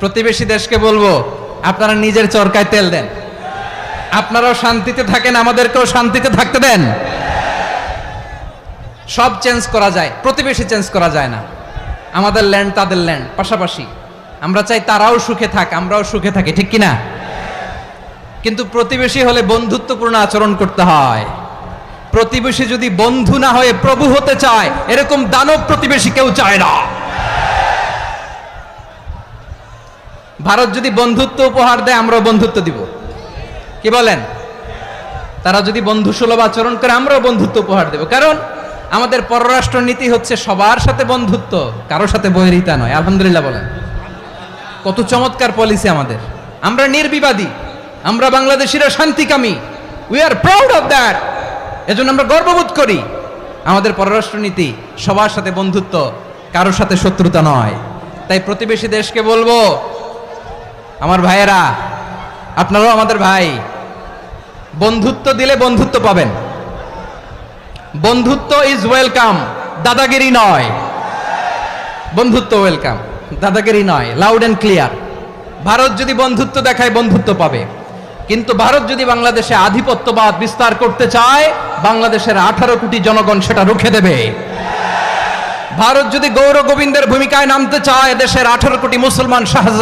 প্রতিবেশী দেশকে বলবো, আপনারা নিজের চরকায় তেল দেন, আপনারাও শান্তিতে থাকেন, আমাদেরকেও শান্তিতে থাকতে দেন। সব চেঞ্জ করা যায়, প্রতিবেশী চেঞ্জ করা যায় না। আমাদের ল্যান্ড তাদের ল্যান্ড পাশাপাশি, আমরা চাই তারাও সুখে থাক, আমরাও সুখে থাকি, ঠিক কিনা? কিন্তু প্রতিবেশী হলে বন্ধুত্বপূর্ণ আচরণ করতে হয়। প্রতিবেশী যদি বন্ধু না হয়ে প্রভু হতে চায়, এরকম দানব প্রতিবেশী কেউ চায় না। ভারত যদি বন্ধুত্ব উপহার দেয়, আমরাও বন্ধুত্ব দিব, কি বলেন? তারা যদি বন্ধু সুলভ আচরণ করে, আমরাও বন্ধুত্ব উপহার দেব। কারণ আমাদের পররাষ্ট্র নীতি হচ্ছে সবার সাথে বন্ধুত্ব, কারোর সাথে বৈরিতা নয়। আলহামদুলিল্লাহ বলেন, কত চমৎকার পলিসি আমাদের। আমরা নির্বিবাদী, আমরা বাংলাদেশিরা শান্তিকামী, we are proud of that. এজন্য আমরা গর্ববোধ করি। আমাদের পররাষ্ট্র নীতি সবার সাথে বন্ধুত্ব, কারোর সাথে শত্রুতা নয়। তাই প্রতিবেশী দেশকে বলবো, আমার ভাইয়েরা, আপনারাও আমাদের ভাই, বন্ধুত্ব দিলে বন্ধুত্ব পাবেন। বন্ধুত্ব ইজ ওয়েলকাম, দাদাগিরি নয়। বন্ধুত্ব ওয়েলকাম, দাদাগিরি নয়, লাউড এন্ড ক্লিয়ার। ভারত যদি বন্ধুত্ব দেখায়, বন্ধুত্ব পাবে। কিন্তু ভারত যদি বাংলাদেশে আধিপত্যবাদ বিস্তার করতে চায়, বাংলাদেশের 18 কোটি জনগণ সেটা রুখে দেবে। ভারত যদি গৌর গোবিন্দের ভূমিকায় নামতে চায়, দেশের 18 কোটি মুসলমান শাহজাদা